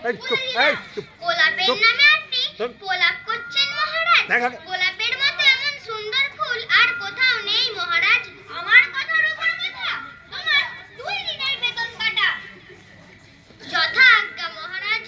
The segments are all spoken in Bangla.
গোলাপের নামে আপনি গোলাপ করছেন মহারাজ। গোলাপের মতো এমন সুন্দর ফুল আর কোথাও নেই মহারাজ। আমার কথার উপর কথা, তোমার 2 দিনের বেতন কাটা। যথা আজ্ঞা মহারাজ।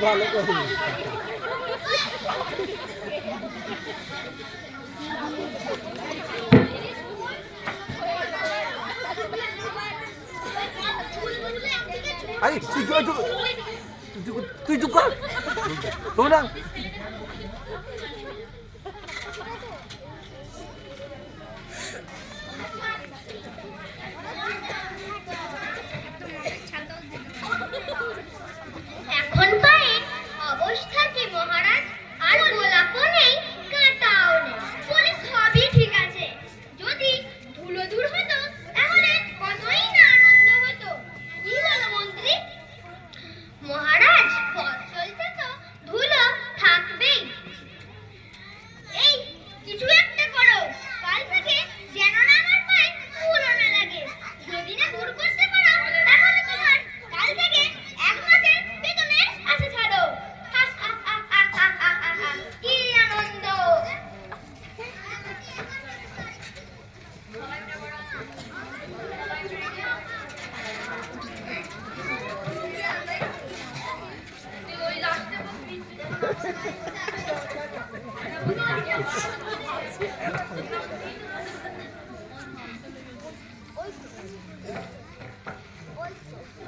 ভালো কথা। তুই চুপ কর তোমরা। এখন পায়ে অবস্থা কি মহারাজ? আর গোলাপও নেই, কাঁটাও নেই, বলে সবই ঠিক আছে। যদি ধুলো দূর হতো তাহলে কতই না আনন্দ হতো। কি বলো মন্ত্রী? মহারাজ, পথ চলছে তো ধুলো থাকবেই। এই কিছু একটা করো, কাল থেকে যেন না আমার পায়ে ধুলো না লাগে। যদি না দূর করতে পারো তাহলে তোমার কাল থেকে 1 মাসের বেতনের আশা ছাড়ো। কি আনন্দ!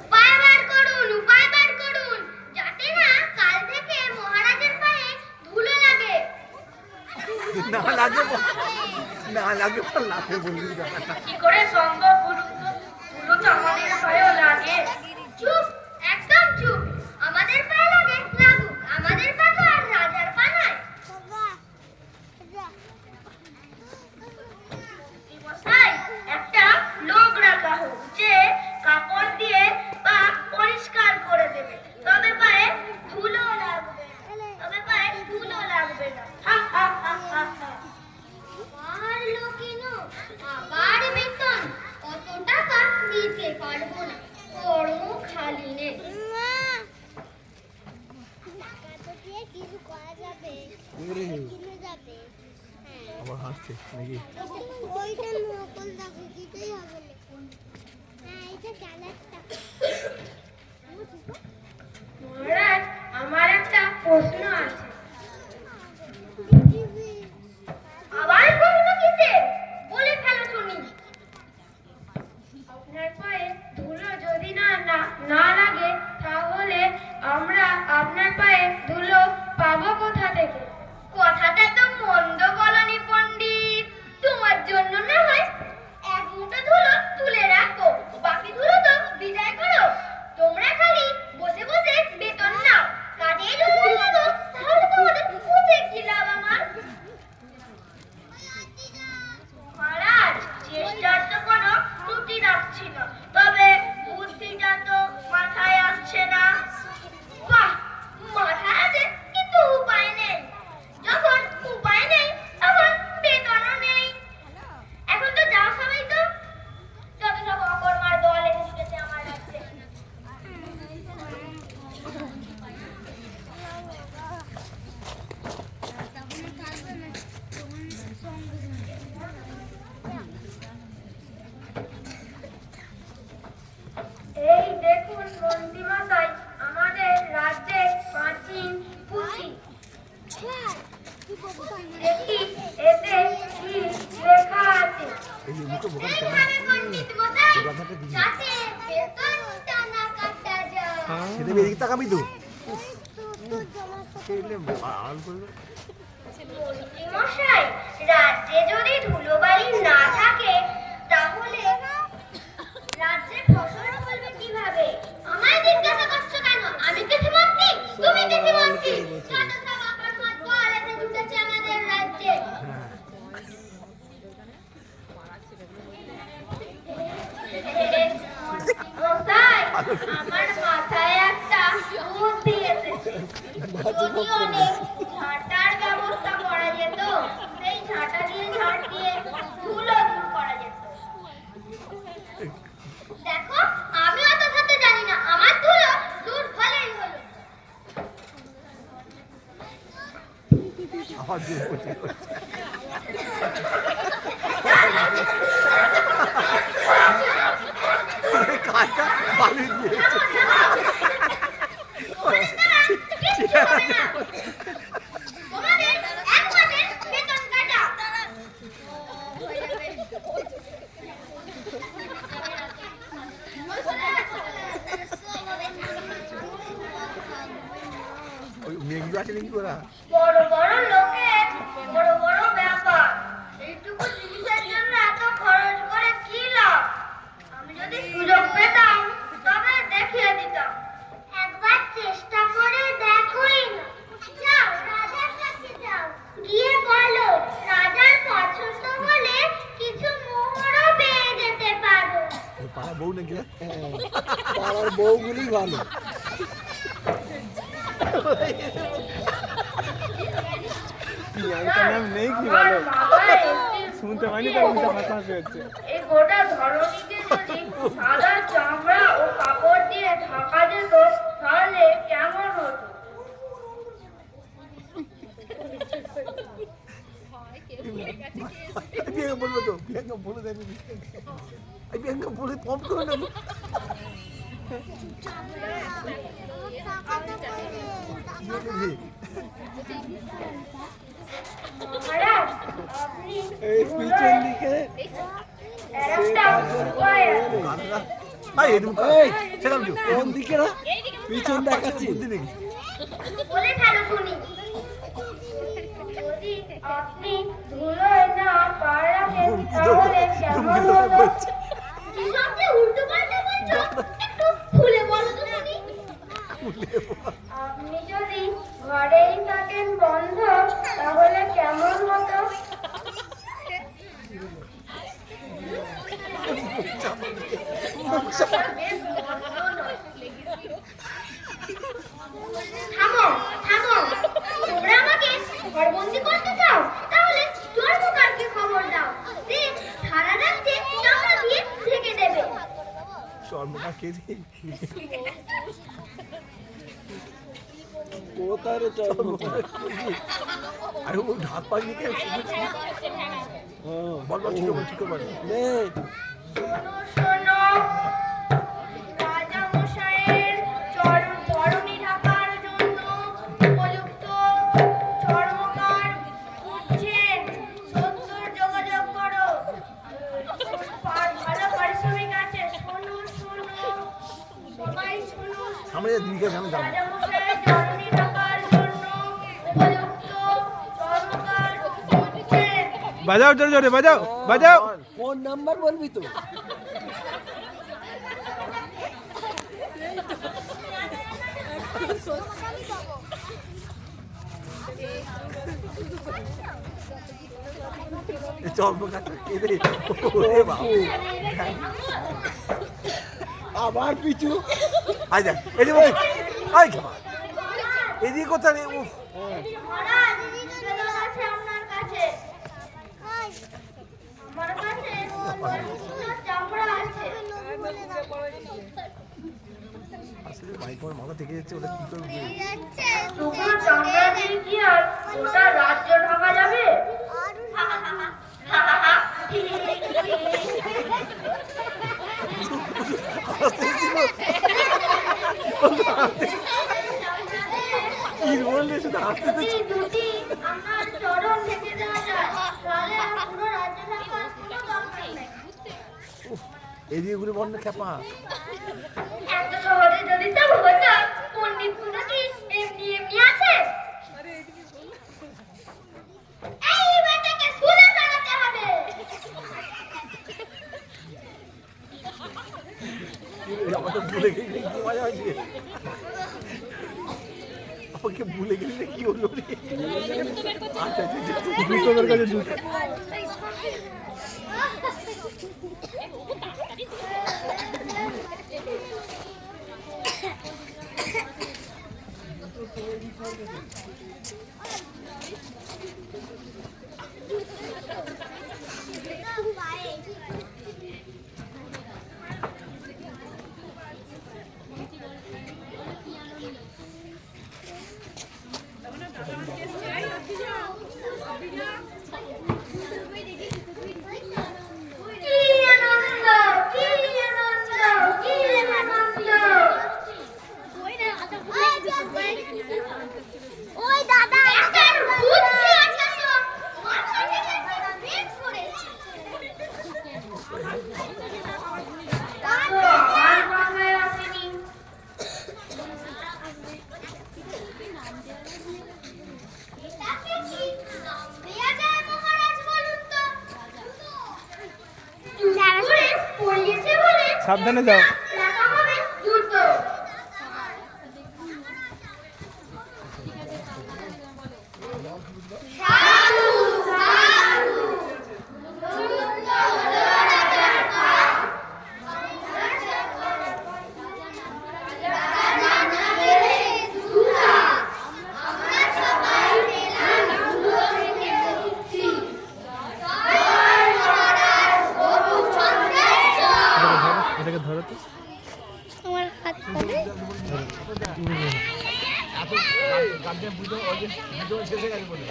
উপায় বার করুন, যাতে না কাল থেকে মহারাজের পায়ে ধুলো লাগে। না লাগে বলবি কি করে সম্ভব বলুন তো? ধুলো তো আমাদের পায়েও লাগে। চুপ, একদম চুপ। আমাদের পায়ে লাগে, লাগুক। আমাদের পা তো আর রাজার পা নয়। মশাই, একটা লোক রাখা হোক যে কাপড় দিয়ে পা পরিষ্কার করে দেবে, তবে পায়ে ধুলো লাগবে না। আর লোকিনো, আবার বেতন, অত টাকা দিতে পারবো না। কর্ম খালি নেই। কিছু করা যাবে, কিনে যাবে। আবার হাসছে নাকি? ওইটা নকল দেখো, দিতেই হবে। হ্যাঁ, এটা চালাকটা। মহারাজ, আমার একটা প্রশ্ন আছে। আবার প্রশ্ন কিসের? বলে ফেলো শুনি। আপনার পায়ে ধুলো যদি না লাগে, তাহলে আমরা আপনার পায়ে ধুলো পাবো কোথা থেকে? কথাটা তো মন্দ বলনি পণ্ডিত। তোমার জন্য না হয় 1 মুঠো ধুলো তুলে রাখো, বাকি ধুলো তো বিদায় করো। তোমরা খালি বসে বসে বেতন নাও, কাজে ধুলো লাগো, তাহলে তোমাদের বুঝে কি লাভ আমার? মহারাজ, চেষ্টার তো কোনো ত্রুটি রাখছি না, তবে বুদ্ধিটা তো মাথায় আসছে না। বাহ, মাথায় আছে কিন্তু উপায় নেই। যখন উপায় নেই তখন বেতনও নেই। এখন তো যাও সবাই, তো যত সব অকর্মার দল এসে জুটেছে আমার রাজ্যে। এই দেখুন মন্ত্রী মশাই, আমাদের রাজ্যের প্রাচীন পুঁথি। দেখি এতে কি লেখা আছে। এইখানে পণ্ডিত মশাই, যাতে বেতনটা না কাটা যায়। সেটা এদিকে তাকাবি তো। মন্ত্রী মশাই, রাজ্যে যদি ধুলোবালি না থাকে তাহলে রাজ্যে ফসল ফলবে কিভাবে? আমায় জিজ্ঞাসা করছো কেন? আমি কৃষিমন্ত্রী, তুমি কৃষিমন্ত্রী। যত সব অকর্মার দল এসে জুটেছে আমাদের রাজ্যে। মশাই, আমার মাথায় একটা বুদ্ধি এসেছে। যদিও নেই কাজটা বালি দিয়েছে। পরিষ্কার কিচ্ছু হবে না। তোমাদের এক মাসের বেতন কাটা। ওই মেঘগুলো আছে নাকি ওরা? বড় বড় লোকের বড় বড় ব্যাপার, এইটুকু জিনিসের জন্য এত খরচ করে কি লাভ? আমি যদি সুযোগ পেতাম তবে দেখিয়ে দিতাম। একবার চেষ্টা করে দেখোই না। যাও রাজার কাছে যাও, গিয়ে বলো রাজার পছন্দ হলে কিছু মোহরও পেয়ে যেতে পারো। ওই পাড়া বউ নাকি না? পাড়ার বউগুলি ভালো। প্রিয়াঙ্কা নাম নেই কি ভালো? শুনতে পাইনি তার উল্টা হাসাহাসি হচ্ছে। এই গোটা ধরনীকে যদি সাদা চামড়া ও কাপড় দিয়ে ঢাকা যেত তাহলে কেমন হতো? প্রিয়াঙ্কা বলবো তো, প্রিয়াঙ্কা বলে দেবে। প্রিয়াঙ্কা বলে পপ করে নেবো। মহারাজ, আপনি এই পিছন দিকে একটা উপায় আছে। কোন দিকে না পিছন দেখাচ্ছি। বলে ফেলো শুনি। যদি আপনি ধুলোয় না পা রাখেন তাহলে কেমন হতো? কি সব যে উল্টো পাল্টা বলছো, একটু খুলে বলো তো শুনি। আপনি যদি ঘরেই থাকেন বন্ধ তাহলে কেমন হতো? বেশ মন্দ নয়। থামো থামো, তোমরা আমাকে ঘরবন্দি করতে চাও? তাহলে চর্মকারকে খবর দাও, সে সারা রাত্রে চামড়া দিয়ে ঢেকে দেবে। কোথায় রে চর্ম? আরে ও ঢাক পাইনি কে? বল বল, ঠিক আছে, ঠিক আছে। নে শোনো, রাজা মশাইয়ের চরণী ঢাকার জন্য উপযুক্ত চর্মকার খুঁজছেন। 70 যোগাযোগ করো। ভালো পারিশ্রমিক আছে। শোনো শোনো, সবাই শোনো। সামনে যা দিদিকে জানো দাও। রাজা মশাইয়ের চরণী ঢাকার জন্য উপযুক্ত চর্মকার খুঁজছেন। বাজাও জোরে জোরে বাজাও বাজাও। কোন নাম্বার বলবি তো? আবার পিছু। এদিকে কোথায় রে? উফ, মহারাজ, বেলুন আছে আপনার কাছে। আমার কাছে গরুর চামড়া আছে। আসলে বাইক আমার মাথা থেকে যাচ্ছে, ওটা কি করবে? শুধু চামড়া দিয়ে কি আর গোটা রাজ্য ঢাকা যাবে? কি বললে? শুধু হাসতে তো এই দুটি আমার চরণ থেকে দেওয়া যায়, তাহলে আর পুরো রাজ্য ঢাকার কোনো দরকার নেই। এদিকে গুলি বন্ধ খেপা। এত সহজে যদি সব হতো, পণ্ডিতগুলো কি এমনি এমনি আছে? এই বেটাকে সুলে চালাতে হবে। আমাকে ভুলে গেলি, কি মজা হয়েছে? আমাকে ভুলে গেলি না, কি হলো রে? আচ্ছা আচ্ছা, দুটো তোর কাছে দুটো। সাবধানে যাও। লেখা হবে জুতো। সাধু সাধু জুতো হলো রাজার কাজ। রাজা না পেলে জুতা। আমরা সবাই পেলাম জুতো থেকে মুক্তি। জয় মহারাজ গোপীচন্দ্রের জয়। এটাকে ধরো তো। আমার হাত ধরে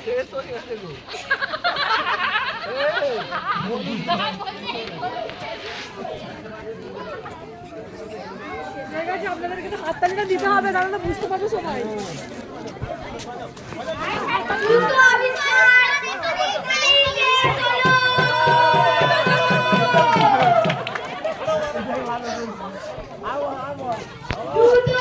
শেষ হয়ে গেছে গো। ঠিক আছে, আপনাদেরকে তো হাততালিটা দিতে হবে, তাহলে বুঝতে পারবে সবাই। জুতো আবিষ্কার দিতে চলো। জুতো